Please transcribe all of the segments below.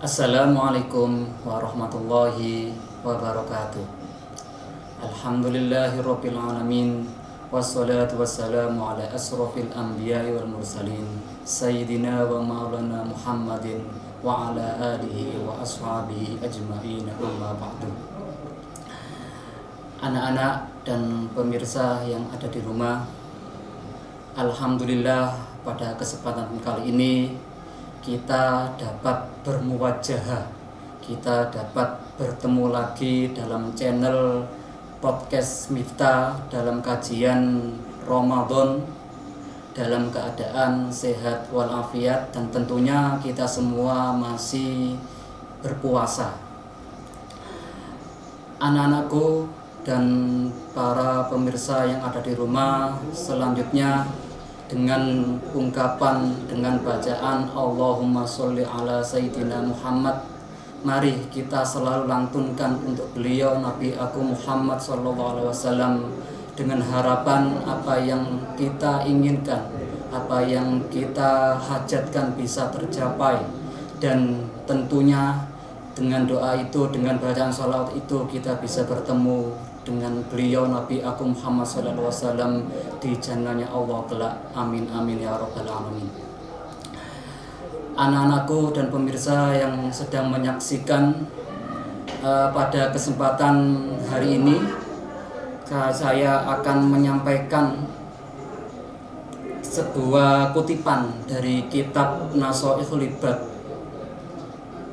Assalamualaikum warahmatullahi wabarakatuh. Alhamdulillahirabbil alamin wassalatu wassalamu ala asrofil anbiya'i wal mursalin sayyidina wa maulana Muhammadin wa ala alihi wa ashabihi ajma'in, amma ba'du. Anak-anak dan pemirsa yang ada di rumah, alhamdulillah pada kesempatan kali ini kita dapat bermuwajahah, kita dapat bertemu lagi dalam channel podcast Miftah dalam kajian Ramadan dalam keadaan sehat walafiat, dan tentunya kita semua masih berpuasa. Anak-anakku dan para pemirsa yang ada di rumah, selanjutnya dengan ungkapan, dengan bacaan Allahumma sholli ala Sayyidina Muhammad, mari kita selalu lantunkan untuk beliau Nabi aku Muhammad sallallahu alaihi wasallam, dengan harapan apa yang kita inginkan, apa yang kita hajatkan bisa tercapai, dan tentunya dengan doa itu, dengan bacaan sholawat itu kita bisa bertemu dengan beliau Nabi aku Muhammad sallallahu alaihi wasallam di jannahnya Allah kelak. Amin amin ya rabbal alamin. Anak-anakku dan pemirsa yang sedang menyaksikan, pada kesempatan hari ini saya akan menyampaikan sebuah kutipan dari kitab Nashaikhul Ibad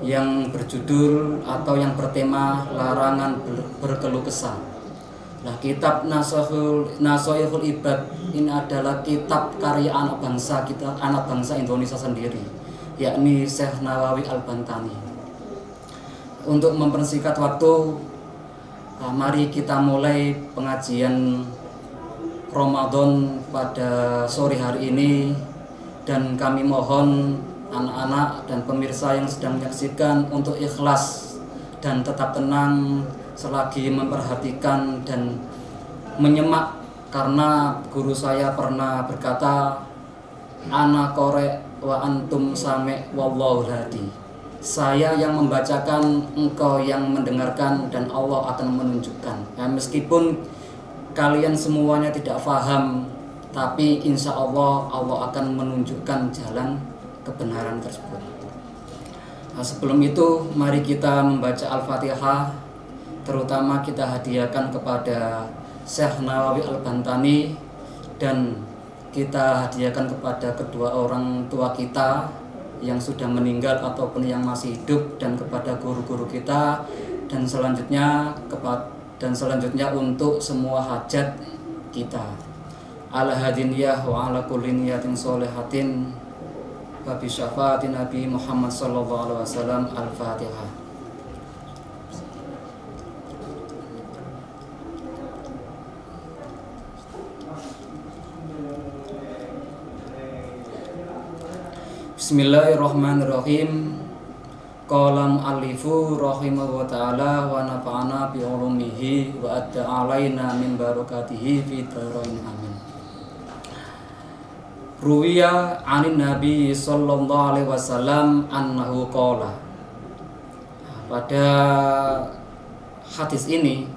yang berjudul atau yang bertema larangan berkeluh kesah. Nah, kitab Nashaikhul Ibad ini adalah kitab karya anak bangsa kita, anak bangsa Indonesia sendiri, yakni Syekh Nawawi Al-Bantani. Untuk mempersingkat waktu, mari kita mulai pengajian Ramadan pada sore hari ini, dan kami mohon anak-anak dan pemirsa yang sedang menyaksikan untuk ikhlas dan tetap tenang selagi memperhatikan dan menyemak, karena guru saya pernah berkata, ana korek wa antum same wallahu hadi. Saya yang membacakan, engkau yang mendengarkan, dan Allah akan menunjukkan. Ya, meskipun kalian semuanya tidak paham, tapi insya Allah Allah akan menunjukkan jalan kebenaran tersebut. Nah, sebelum itu mari kita membaca Al-Fatihah, terutama kita hadiahkan kepada Syekh Nawawi Al-Bantani, dan kita hadiahkan kepada kedua orang tua kita yang sudah meninggal ataupun yang masih hidup, dan kepada guru-guru kita, dan selanjutnya untuk semua hajat kita. Ala hadiniyah wa ala kulli niyatin sholihatin wa bi syafaati Nabi Muhammad sallallahu alaihi wasallam. Al-Fatihah. Bismillahirrahmanirrahim. Qala mu'allifu rahimahu wa ta'ala wa nafa'ana bi ulumihi wa adda alaina min barakatihi fi dharain amin. Ruwiya 'anin Nabi sallallahu alaihi wasallam annahu qala. Pada hadis ini,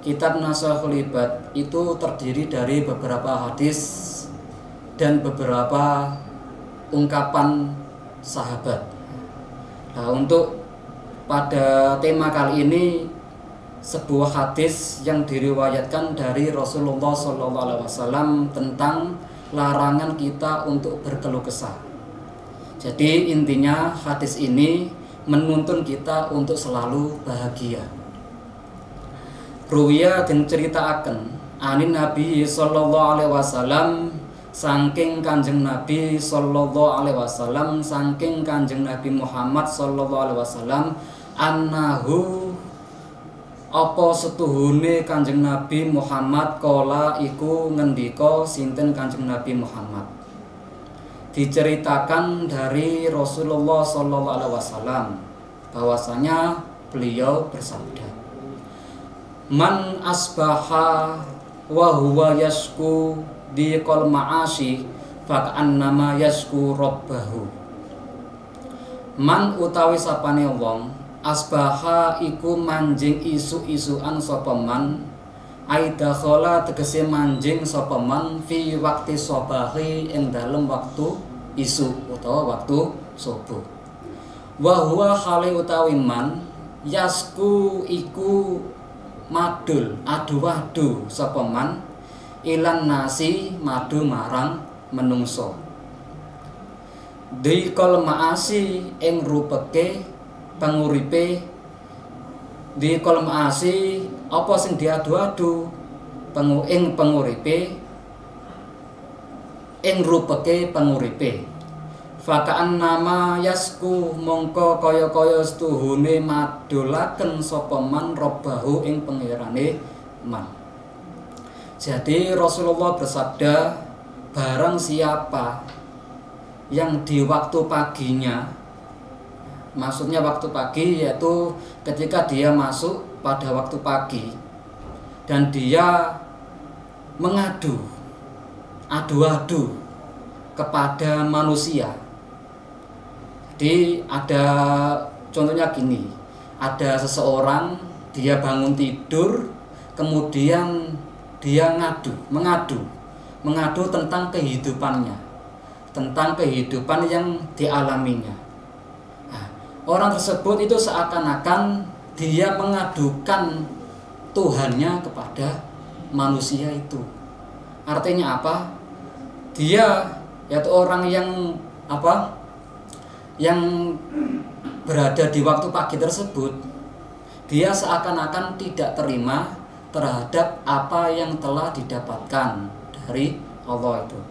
kitab Nashaikhul Ibad itu terdiri dari beberapa hadis dan beberapa ungkapan sahabat. Nah, untuk pada tema kali ini, sebuah hadis yang diriwayatkan dari Rasulullah SAW tentang larangan kita untuk berkeluh kesah. Jadi intinya hadis ini menuntun kita untuk selalu bahagia. Ruwiya dan ceritakan anin Nabi sallallahu alaihi wasallam, saking Kanjeng Nabi sallallahu alaihi wasallam, saking Kanjeng Nabi Muhammad sallallahu alaihi wasallam, annahu apa setuhune Kanjeng Nabi Muhammad kola iku ngendika. Sinten Kanjeng Nabi Muhammad? Diceritakan dari Rasulullah sallallahu alaihi wasallam bahwasanya beliau bersabda, man asbaha wa huwa yasku diqal ma'asi faka'annama yasku rabbahu. Man utawi sapane wong asbaha iku manjing isu-isuan sapa man aidakhala tegese manjing sapa man fi waktu sobahi ing dalem waktu isu utawa waktu subuh. Wa huwa hale utawi man yasku iku madul adu-adu sapa man ilan nasi madu marang menungso. Dikol maasi ing rupeke panguripe dikol maasi apa sing diadu-adu ing panguripe ing rupeke panguripe. Fakaan nama yasku mongko kaya-kaya setuhune madulaken sapa man robahu ing pengirane man. Jadi Rasulullah bersabda, barang siapa yang di waktu paginya, maksudnya waktu pagi yaitu ketika dia masuk pada waktu pagi dan dia mengadu, adu-adu kepada manusia. Jadi ada contohnya gini, ada seseorang dia bangun tidur kemudian dia mengadu tentang kehidupannya, tentang kehidupan yang dialaminya. Nah, orang tersebut itu seakan-akan dia mengadukan Tuhannya kepada manusia itu. Artinya apa? Dia yaitu orang yang yang berada di waktu pagi tersebut, dia seakan-akan tidak terima terhadap apa yang telah didapatkan dari Allah itu.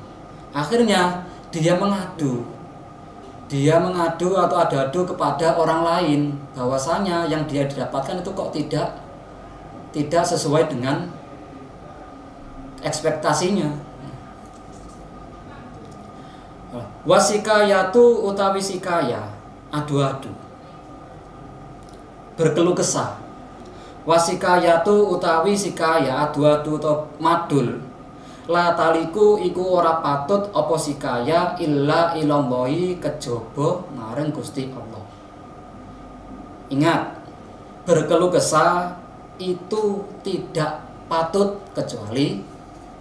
Akhirnya dia mengadu atau adu kepada orang lain bahwasanya yang dia didapatkan itu kok tidak sesuai dengan ekspektasinya. Wasikayatu utawi sikaya adu-adu berkeluh kesah. Wasikayatu utawi sikaya adu-adu atau madul la taliku iku ora patut apa sikaya illa ilallahi kejaba maring Gusti Allah. Ingat, berkeluh kesah itu tidak patut kecuali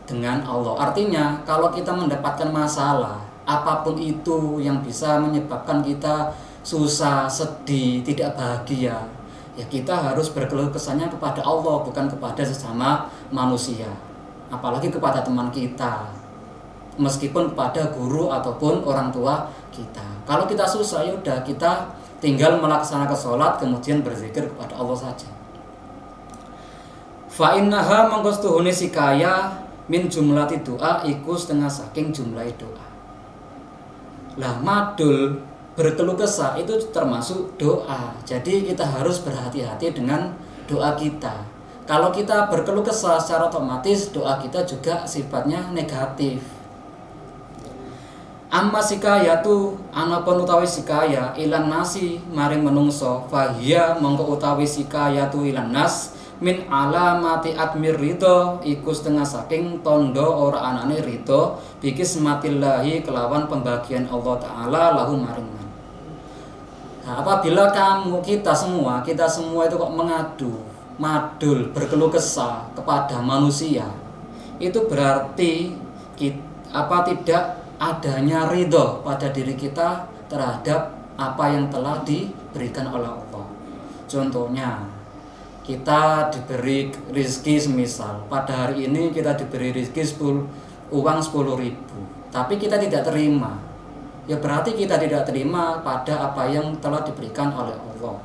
dengan Allah. Artinya kalau kita mendapatkan masalah apapun itu yang bisa menyebabkan kita susah, sedih, tidak bahagia, ya kita harus berkeluh kesahnya kepada Allah, bukan kepada sesama manusia, apalagi kepada teman kita, meskipun kepada guru ataupun orang tua kita. Kalau kita susah, ya udah kita tinggal melaksanakan sholat kemudian berzikir kepada Allah saja. Fa innaha mangkostuhune sikaya min jumlati doa iku setengah saking jumlah doa. Lah madul berkeluh kesah itu termasuk doa. Jadi kita harus berhati-hati dengan doa kita. Kalau kita berkeluh kesah secara otomatis doa kita juga sifatnya negatif. Amma sikayatu anapun utawi sikaya ilan nasi maring menungso fahiya mongko utawi sikayatu ilan nas min alamati admir ridho iku setengah saking tondo ora anane ridho bikismatillahi kelawan pembagian Allah Ta'ala lahu maring man. Nah, apabila kita semua itu kok madul berkeluh kesah kepada manusia, itu berarti tidak adanya ridho pada diri kita terhadap apa yang telah diberikan oleh Allah. Contohnya, kita diberi rezeki semisal pada hari ini kita diberi rezeki uang 10.000, tapi kita tidak terima, ya berarti kita tidak terima pada apa yang telah diberikan oleh Allah.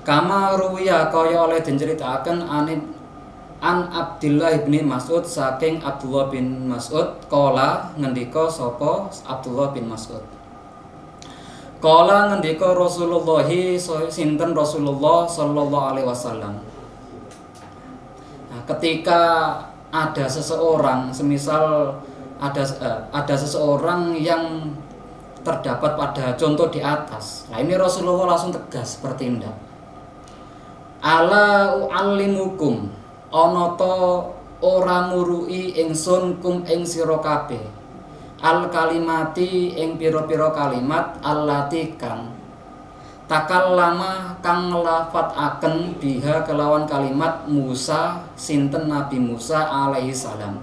Kama ruwiya kaya oleh diceritakan an Abdullah bin Mas'ud saking Abdullah bin Mas'ud kala ngendika sapa Abdullah bin Mas'ud. Kala ngendika Rasulullah sinten Rasulullah sallallahu alaihi wasallam. Nah, ketika ada seseorang, semisal ada seseorang yang terdapat pada contoh di atas. Nah, ini Rasulullah langsung tegas bertindak. Ala u'allimukum ana ta ora murui ingsun kum ing sira kabeh al kalimati ing pira-pira kalimat allati kang takallama kang nglafataken biha kelawan kalimat Musa sinten Nabi Musa alaihi salam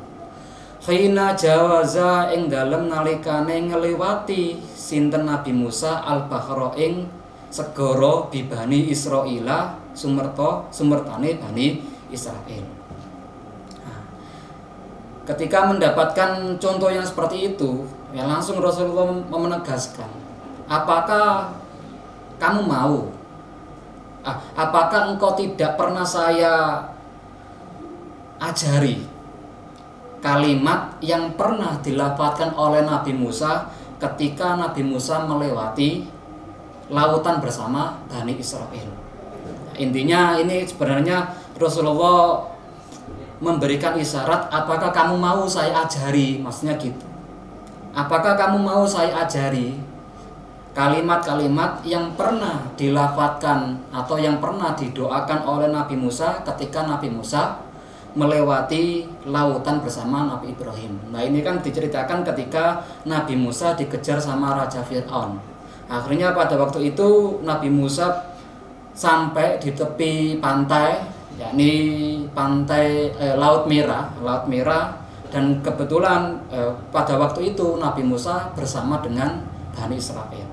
khina jawaza ing dalem nalikane ngliwati sinten Nabi Musa al-bahra ing segara bibani Israila sumertane Bani Israel. Nah, ketika mendapatkan contoh yang seperti itu, ya langsung Rasulullah menegaskan, apakah kamu mau? Apakah engkau tidak pernah saya ajari kalimat yang pernah dilafadzkan oleh Nabi Musa ketika Nabi Musa melewati lautan bersama Bani Israel? Intinya ini sebenarnya Rasulullah memberikan isyarat, apakah kamu mau saya ajari, maksudnya gitu. Apakah kamu mau saya ajari kalimat-kalimat yang pernah dilafadzkan atau yang pernah didoakan oleh Nabi Musa ketika Nabi Musa melewati lautan bersama Nabi Ibrahim. Nah ini kan diceritakan ketika Nabi Musa dikejar sama Raja Fir'aun. Akhirnya pada waktu itu Nabi Musa sampai di tepi pantai, yakni pantai Laut Merah, dan kebetulan pada waktu itu Nabi Musa bersama dengan Bani Israel.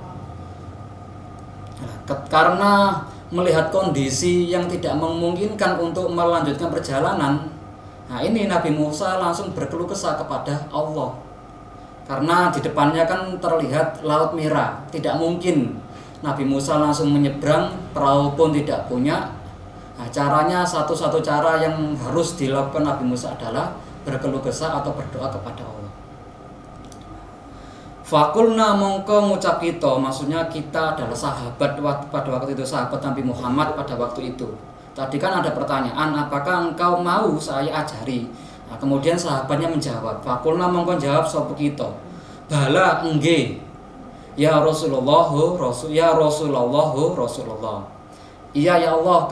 Karena melihat kondisi yang tidak memungkinkan untuk melanjutkan perjalanan, nah ini Nabi Musa langsung berkeluh kesah kepada Allah. Karena di depannya kan terlihat Laut Merah, tidak mungkin Nabi Musa langsung menyeberang, perahu pun tidak punya. Nah, caranya satu-satu cara yang harus dilakukan Nabi Musa adalah berkeluh kesah atau berdoa kepada Allah. Fakulna mongko ngucap kita, maksudnya kita adalah sahabat pada waktu itu, sahabat Nabi Muhammad pada waktu itu. Tadi kan ada pertanyaan, apakah engkau mau saya ajari? Nah, kemudian sahabatnya menjawab, fakulna mongko jawab sapa kita, bala engge. Ya Rasulullah, Rasulullah. Iya ya Allah,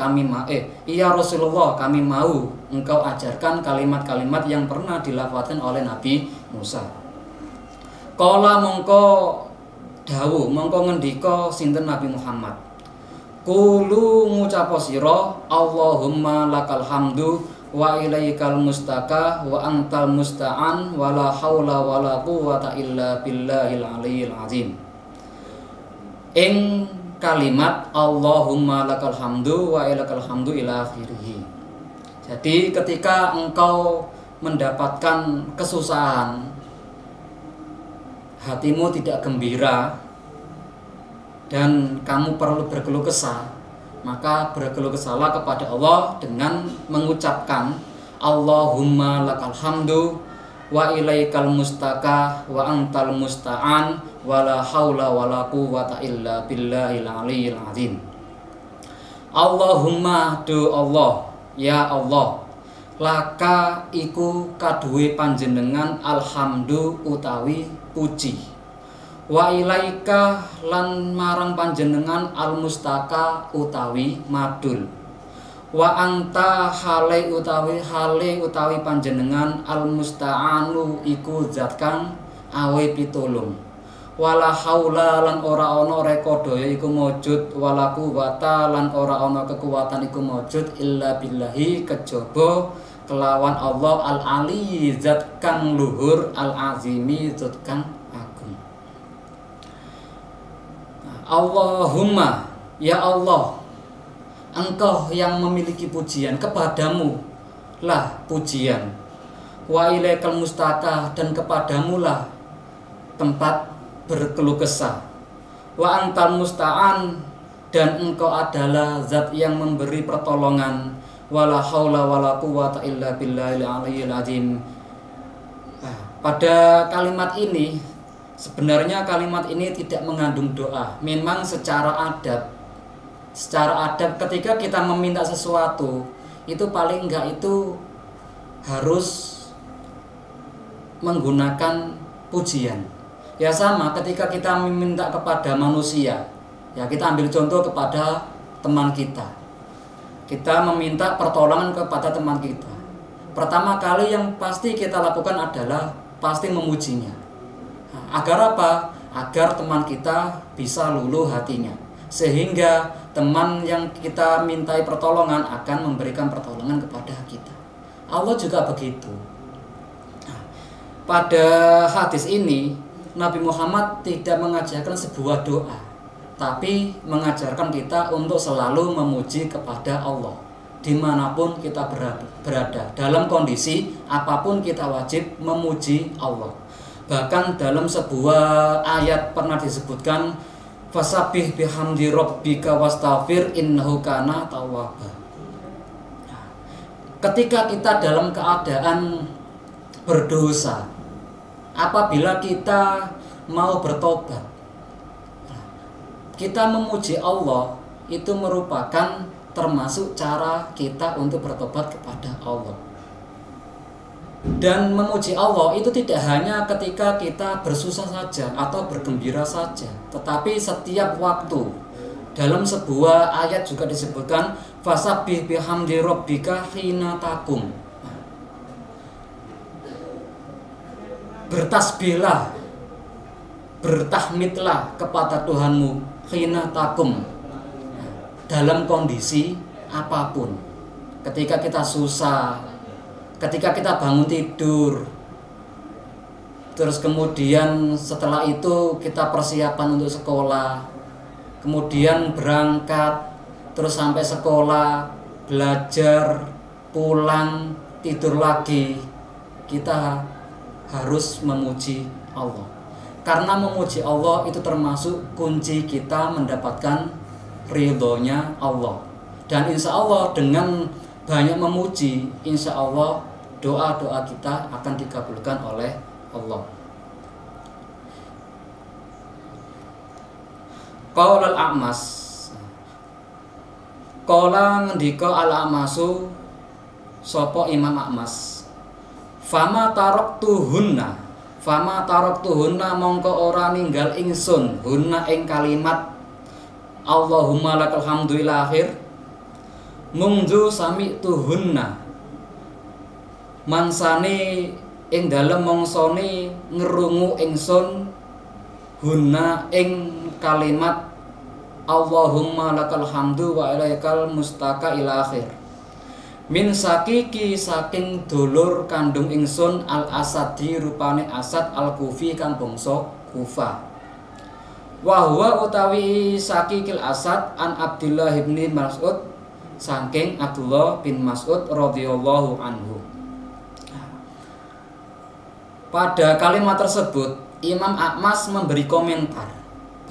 iya Rasulullah, kami mau engkau ajarkan kalimat-kalimat yang pernah dilafadzkan oleh Nabi Musa. Qala mongko dawuh, mongko ngendika sinten Nabi Muhammad. Qulu ngucapo sira, Allahumma lakal hamdu wa ilaikal mustaka wa antal musta'an wa la haula wa la quwwata illa billahil aliyyil azim. Ing kalimat Allahumma lakal hamdu wa ilakal hamdu ila akhirih. Jadi ketika engkau mendapatkan kesusahan, hatimu tidak gembira dan kamu perlu berkeluh kesah, maka berkeluh kesahlah kepada Allah dengan mengucapkan Allahumma lakal hamdu wa ilaikal mustaka wa antal musta'an wala haula wala quwwata illa billahil aliyyil azim. Allahumma do Allah, ya Allah, laka iku kaduwe panjenengan alhamdu utawi puji, wa ilaika lan marang panjenengan al mustaka utawi madul, wa anta hale utawi panjenengan al musta'anu iku zat kang awe pitulung, wala haula lan ora ana reka daya iku mujud, wala quwata lan ora ana kekuatan iku mujud illa billahi kejaba kelawan Allah al ali zat kang luhur al azimi zat kang agung. Allahumma, ya Allah, engkau yang memiliki pujian, kepadamu lah pujian, wa ilaikal mustaka dan kepadamu lah tempat berkeluh kesah, wa antal musta'an dan engkau adalah zat yang memberi pertolongan, wala haula wala quwwata illa billahil aliyyil azim. Pada kalimat ini sebenarnya kalimat ini tidak mengandung doa. Memang secara adab ketika kita meminta sesuatu itu paling enggak itu harus menggunakan pujian. Ya sama ketika kita meminta kepada manusia, ya kita ambil contoh kepada teman kita. Kita meminta pertolongan kepada teman kita. Pertama kali yang pasti kita lakukan adalah pasti memujinya. Agar apa? Agar teman kita bisa luluh hatinya, sehingga teman yang kita mintai pertolongan akan memberikan pertolongan kepada kita. Allah juga begitu. Pada hadis ini Nabi Muhammad tidak mengajarkan sebuah doa, tapi mengajarkan kita untuk selalu memuji kepada Allah dimanapun kita berada. Dalam kondisi apapun kita wajib memuji Allah. Bahkan dalam sebuah ayat pernah disebutkan, fasabbih bihamdi rabbika wastaghfir innahu kana tawwaba. Ketika kita dalam keadaan berdosa, apabila kita mau bertobat, kita memuji Allah, itu merupakan termasuk cara kita untuk bertobat kepada Allah. Dan memuji Allah itu tidak hanya ketika kita bersusah saja atau bergembira saja, tetapi setiap waktu. Dalam sebuah ayat juga disebutkan, fasabbih bihamdi rabbika hina taqum. Bertasbihlah, bertahmidlah kepada Tuhanmu hina taqum, dalam kondisi apapun. Ketika kita susah, ketika kita bangun tidur, terus kemudian setelah itu kita persiapan untuk sekolah, kemudian berangkat, terus sampai sekolah, belajar, pulang, tidur lagi, kita harus memuji Allah. Karena memuji Allah itu termasuk kunci kita mendapatkan ridhonya Allah. Dan insya Allah dengan banyak memuji, insya Allah doa-doa kita akan dikabulkan oleh Allah. Qala al-A'mas, qala ngendika al-A'masu sapa Imam A'mas, fama taraktuhunna mongko ora ninggal ingsun hunna ing kalimat Allahumma lakal hamdu ila akhir mungdu sami'tuhunna mansane ing dalem mongsone ngerungu ingsun hunna ing kalimat Allahumma lakal hamdu wa ilaikal mustaka ila akhir min sakiki saking dulur kandung ingsun al asadi rupane Asad al kufi kang bangsa Kufah. Wa huwa utawi sakikil Asad an Abdullah bin Mas'ud saking Abdullah bin Mas'ud radhiyallahu anhu. Pada kalimat tersebut Imam A'mas memberi komentar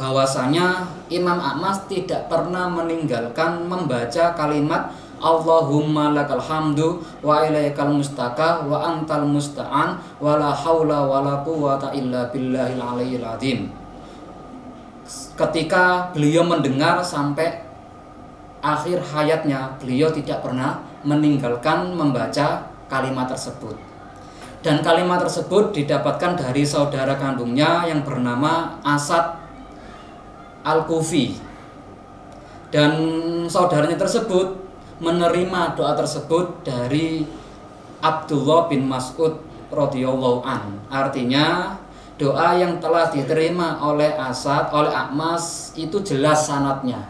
bahwasanya Imam A'mas tidak pernah meninggalkan membaca kalimat Allahumma lakal hamdu wa ilaikal mustaka wa antal musta'an wa la haula wa la quwwata illa billahil aliyyil azim. Ketika beliau mendengar sampai akhir hayatnya, beliau tidak pernah meninggalkan membaca kalimat tersebut. Dan kalimat tersebut didapatkan dari saudara kandungnya yang bernama Asad Al-Kufi. Dan saudaranya tersebut menerima doa tersebut dari Abdullah bin Mas'ud radhiyallahu an. Artinya doa yang telah diterima oleh Asad, oleh A'mas itu jelas sanadnya,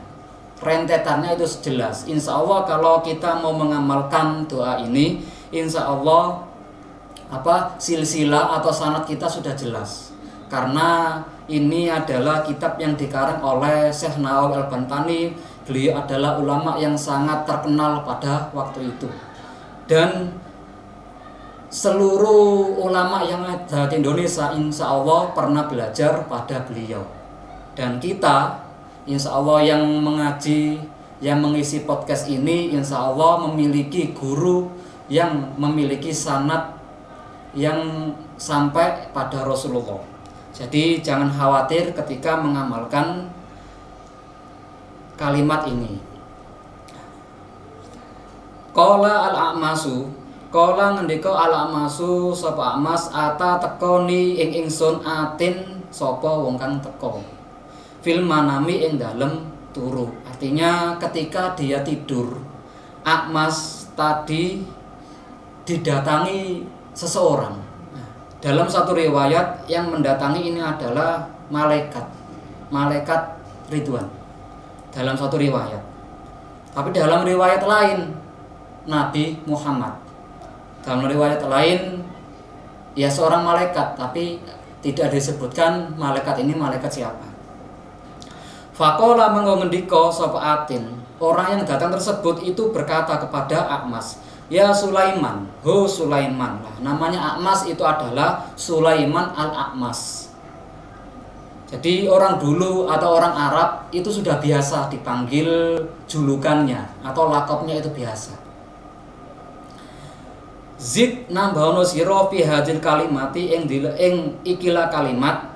rentetannya itu jelas. Insya Allah kalau kita mau mengamalkan doa ini, insya Allah silsilah atau sanad kita sudah jelas. Karena ini adalah kitab yang dikarang oleh Syekh Nawawi Al-Bantani. Beliau adalah ulama yang sangat terkenal pada waktu itu. Dan seluruh ulama yang ada di Indonesia insya Allah pernah belajar pada beliau. Dan kita insya Allah yang mengaji, yang mengisi podcast ini insya Allah memiliki guru yang memiliki sanad yang sampai pada Rasulullah. Jadi jangan khawatir ketika mengamalkan kalimat ini. Qala al-A'masu, qala ngendika al-A'masu sapa A'mas ata tekoni ing ingsun atin sapa wong kang teko. Fil manami ing dalem turu. Artinya ketika dia tidur, A'mas tadi didatangi seseorang. Dalam satu riwayat yang mendatangi ini adalah malaikat Ridwan. Dalam satu riwayat. Tapi dalam riwayat lain Nabi Muhammad. Dalam riwayat lain ya seorang malaikat, tapi tidak disebutkan malaikat ini malaikat siapa. Faqala mengendika sapa Atin, orang yang datang tersebut itu berkata kepada Akmas, ya Sulaiman, ho Sulaiman. Nah, namanya Akmas itu adalah Sulaiman al-Akmas. Jadi orang dulu atau orang Arab itu sudah biasa dipanggil julukannya atau lakopnya itu biasa. Zid nambahono sira fi hadil kalimati ing ikilah kalimat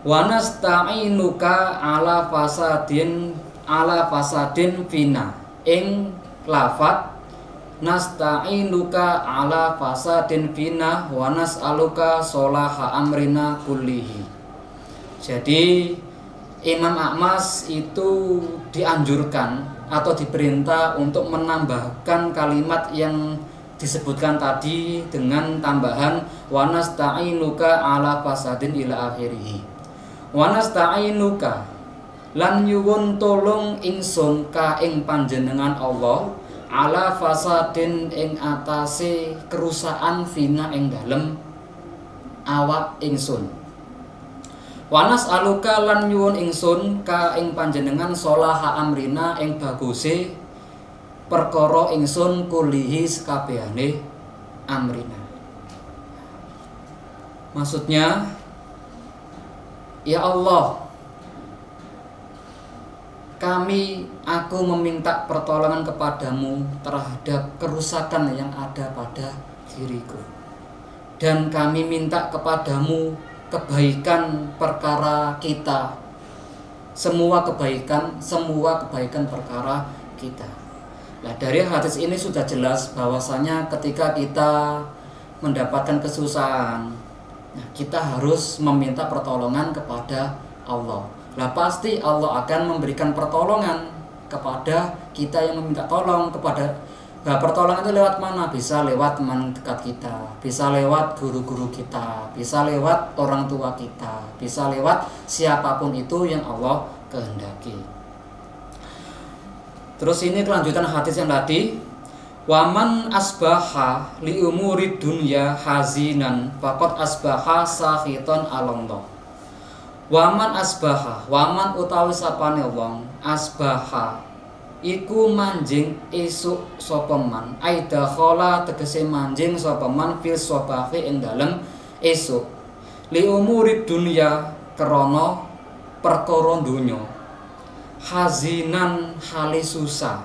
wa nasta'inuka ala fasadin fina ing lafat nasta'inuka ala fasadin fina wa nas'aluka sholaha amrina kullihi. Jadi Imam Akmas itu dianjurkan atau diperintah untuk menambahkan kalimat yang disebutkan tadi dengan tambahan wa nasta'inuka ala fasadin ila akhirih. Wa nasta'inuka lan nyuwun tolong ingsun ka ing panjenengan Allah ala fasadin ing atase kerusakan fina ing dalem awak ingsun. Wanas aluka lan nyuwun ingsun ka ing panjenengan sholaha amrina ing baguse perkara ingsun kulihi sekabehane amrina. Maksudnya, ya Allah, aku meminta pertolongan kepadamu terhadap kerusakan yang ada pada diriku, dan kami minta kepadamu kebaikan perkara kita, semua kebaikan perkara kita. Nah, dari hadis ini sudah jelas bahwasanya ketika kita mendapatkan kesusahan, nah, kita harus meminta pertolongan kepada Allah. Lah pasti Allah akan memberikan pertolongan kepada kita yang meminta tolong kepada. Nah, pertolongan itu lewat mana? Bisa lewat teman dekat kita, bisa lewat guru-guru kita, bisa lewat orang tua kita, bisa lewat siapapun itu yang Allah kehendaki. Terus ini kelanjutan hadis yang tadi, waman asbaha li umuri dunya hazinan faqad asbaha sakhiton alallah. Waman asbaha, waman utawi sapane wong asbaha iku manjing esuk sapa man, aida khala tegese manjing sapa man fil sabahi ing dalem esuk li umuri dunya krana perkara donya hazinan hale susah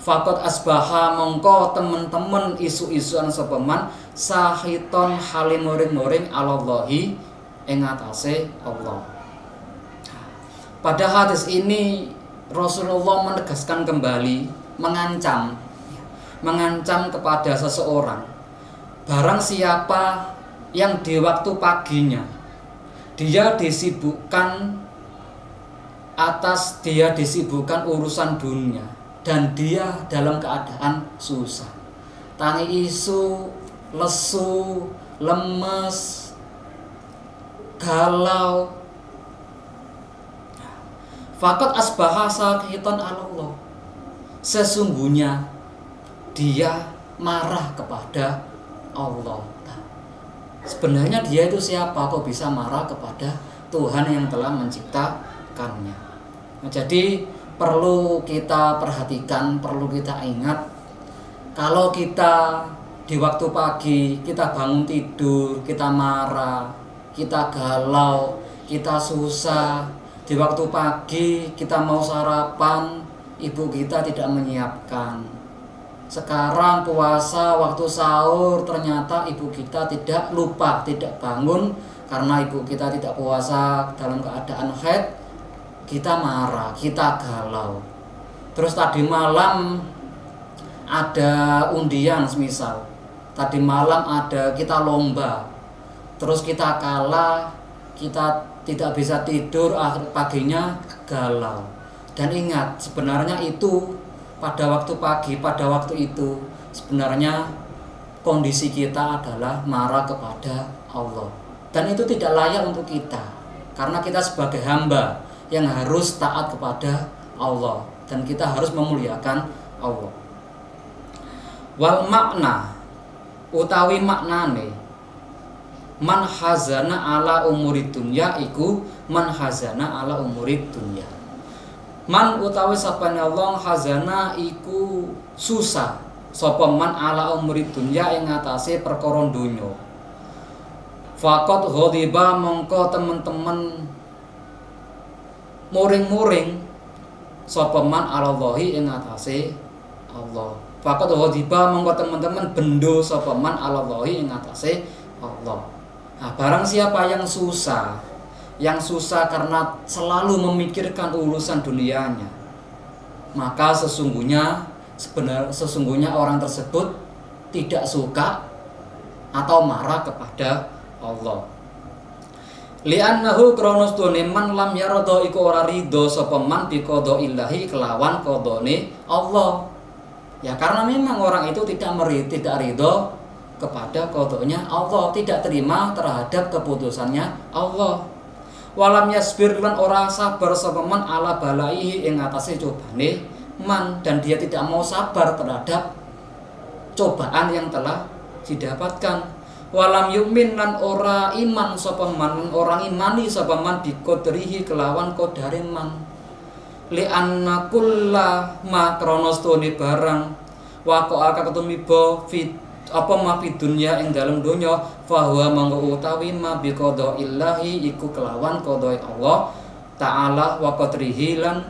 faqad asbaha mongko temen-temen isu-isuan sapa man sahiton hale moring-moring alallahi ing atase Allah. Pada hadis ini Rasulullah menegaskan kembali, mengancam kepada seseorang, barang siapa yang di waktu paginya dia disibukkan urusan dunia dan dia dalam keadaan susah, tangi isu, lesu, lemes, galau, faqad asbaha sakhitan Allah, sesungguhnya dia marah kepada Allah. Sebenarnya dia itu siapa kok bisa marah kepada Tuhan yang telah menciptakannya? Nah, jadi perlu kita perhatikan, perlu kita ingat, kalau kita di waktu pagi kita bangun tidur, kita marah, kita galau, kita susah. Di waktu pagi kita mau sarapan, ibu kita tidak menyiapkan. Sekarang puasa waktu sahur ternyata ibu kita tidak bangun karena ibu kita tidak puasa dalam keadaan haid. Kita marah, kita galau. Terus tadi malam ada undian semisal. Tadi malam ada kita lomba. Terus kita kalah, kita tidak bisa tidur, akhir paginya galau. Dan ingat, sebenarnya itu pada waktu pagi, pada waktu itu sebenarnya kondisi kita adalah marah kepada Allah. Dan itu tidak layak untuk kita, karena kita sebagai hamba yang harus taat kepada Allah, dan kita harus memuliakan Allah. Wal makna utawi maknane man hazana ala umurid dunya iku man hazana ala umurid dunya. Man utawi sapane Allah hazana iku susah sapa man ala umurid dunya ing ngatasé perkara donya. Faqat ghadiba mongko teman-teman muring-muring sapa man alallahi ing ngatasé Allah. Faqat ghadiba mongko teman-teman bendo sapa man alallahi ing ngatasé Allah. Nah, barang siapa yang susah karena selalu memikirkan urusan dunianya, maka sesungguhnya orang tersebut tidak suka atau marah kepada Allah. Li'annahu kronos done man lam yarada iku ora ridho sapa man bi qadaillahi kelawan qadane Allah. Ya karena memang orang itu tidak ridho kepada qadanya Allah, tidak terima terhadap keputusannya Allah. Walam yasbir lan ora sabar sapa man ala balaihi ing atase cobane man, dan dia tidak mau sabar terhadap cobaan yang telah didapatkan. Walam yu'min lan ora iman sapa man, orang imani sapa man bi qadrihi kelawan qadare man. Li anna kulla ma kronos tone barang waqa ketumiba fit apa ma fi dunya ing dalem donya fa huwa mangko utawi ma bi qadaillahi iku kelawan qadai Allah taala wa qadrihi lan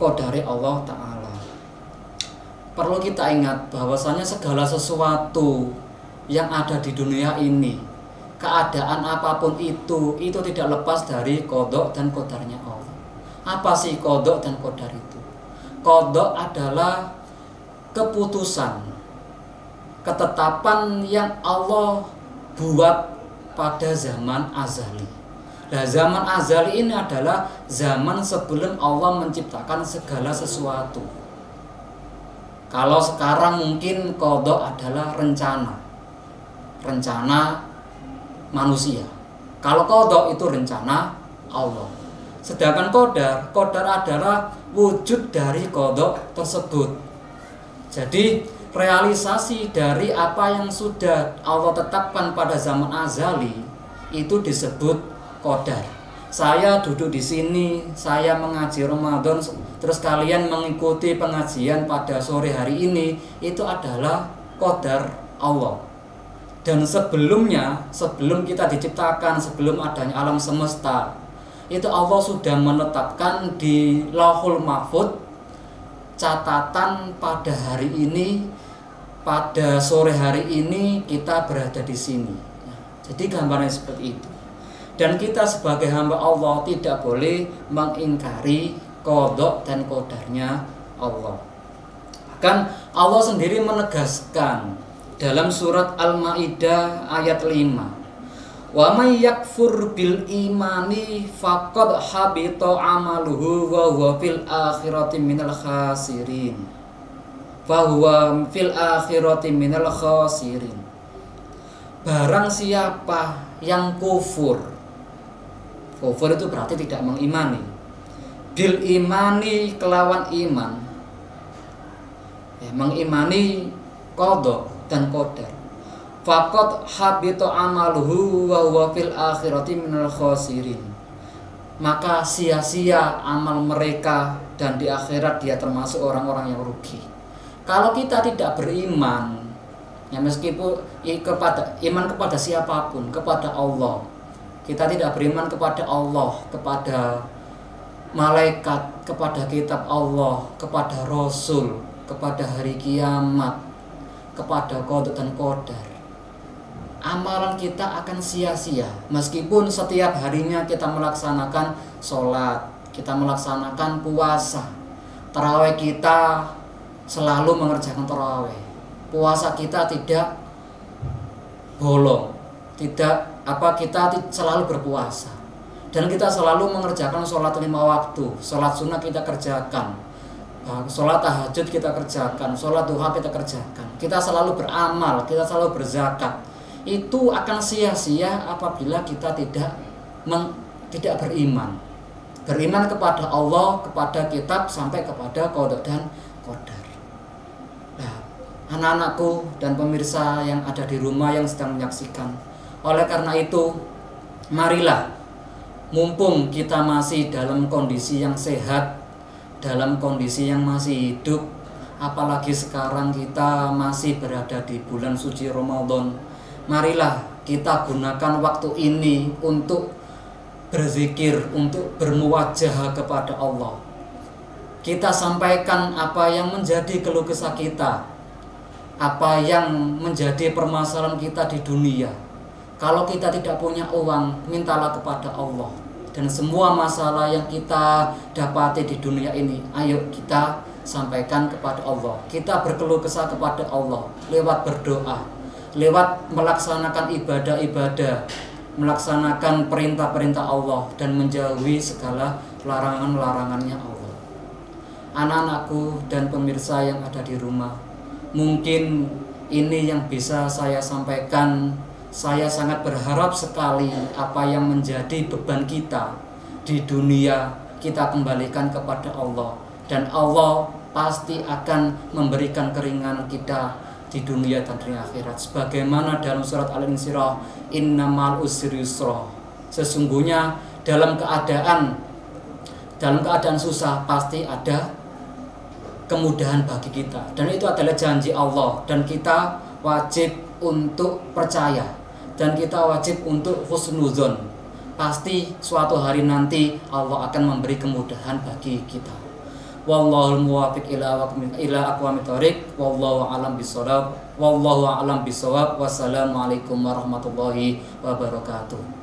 qadare Allah taala. Perlu kita ingat bahwasanya segala sesuatu yang ada di dunia ini, keadaan apapun itu tidak lepas dari qada dan qadarnya Allah. Apa sih qada dan qadar itu? Qada adalah keputusan, ketetapan yang Allah buat pada zaman azali. Nah, zaman azali ini adalah zaman sebelum Allah menciptakan segala sesuatu. Kalau sekarang mungkin qada adalah rencana manusia. Kalau qada itu rencana Allah. Sedangkan qadar adalah wujud dari qada tersebut. Jadi realisasi dari apa yang sudah Allah tetapkan pada zaman azali itu disebut qadar. Saya duduk di sini, saya mengaji Ramadan, terus kalian mengikuti pengajian pada sore hari ini, itu adalah qadar Allah. Dan sebelumnya, sebelum kita diciptakan, sebelum adanya alam semesta, itu Allah sudah menetapkan di Lauhul Mahfuz catatan pada hari ini, pada sore hari ini kita berada di sini. Jadi gambarnya seperti itu. Dan kita sebagai hamba Allah tidak boleh mengingkari qada dan qadarnya Allah. Bahkan Allah sendiri menegaskan dalam surat Al-Maidah ayat 5. Wa may yakfur bil imani faqad habita amaluhu wa huwa fil akhirati minal khasirin. Fa huwa fil akhirati minal khasirin. Barang siapa yang kufur itu berarti tidak mengimani. Bil imani kelawan iman. Ya, mengimani qada dan qadar. Faqad habita amaluhu wa huwa fil akhirati minal khasirin. Maka sia-sia amal mereka dan di akhirat dia termasuk orang-orang yang rugi. Kalau kita tidak beriman, ya meskipun iman kepada siapapun, kepada Allah, kita tidak beriman kepada Allah, kepada malaikat, kepada kitab Allah, kepada Rasul, kepada hari kiamat, kepada qada dan qadar, amalan kita akan sia-sia. Meskipun setiap harinya kita melaksanakan sholat, kita melaksanakan puasa, tarawih kita selalu mengerjakan tarawih, puasa kita tidak bolong, kita selalu berpuasa, dan kita selalu mengerjakan sholat 5 waktu, sholat sunnah kita kerjakan, Sholat tahajud kita kerjakan, sholat duha kita kerjakan, kita selalu beramal, kita selalu berzakat, itu akan sia-sia apabila kita tidak beriman kepada Allah, kepada kitab, sampai kepada qada dan qadar. Nah, anak-anakku dan pemirsa yang ada di rumah yang sedang menyaksikan, oleh karena itu marilah, mumpung kita masih dalam kondisi yang sehat, dalam kondisi yang masih hidup, apalagi sekarang kita masih berada di bulan suci Ramadan, marilah kita gunakan waktu ini untuk berzikir, untuk bermuwajahah kepada Allah. Kita sampaikan apa yang menjadi keluh kesah kita, apa yang menjadi permasalahan kita di dunia. Kalau kita tidak punya uang, mintalah kepada Allah. Dan semua masalah yang kita dapati di dunia ini, ayo kita sampaikan kepada Allah. Kita berkeluh kesah kepada Allah lewat berdoa, lewat melaksanakan ibadah-ibadah, melaksanakan perintah-perintah Allah, dan menjauhi segala larangan-larangannya Allah. Anak-anakku dan pemirsa yang ada di rumah, mungkin ini yang bisa saya sampaikan. Saya sangat berharap sekali apa yang menjadi beban kita di dunia kita kembalikan kepada Allah, dan Allah pasti akan memberikan keringanan kita di dunia dan di akhirat. Sebagaimana dalam surat Al-Insyirah, innamal usri yusra, sesungguhnya dalam keadaan susah pasti ada kemudahan bagi kita, dan itu adalah janji Allah, dan kita wajib untuk percaya, dan kita wajib untuk husnuzon. Pasti suatu hari nanti Allah akan memberi kemudahan bagi kita. Wallahul muwaffiq ila aqwamit thoriq, wallahu a'lam bissawab. Wassalamualaikum warahmatullahi wabarakatuh.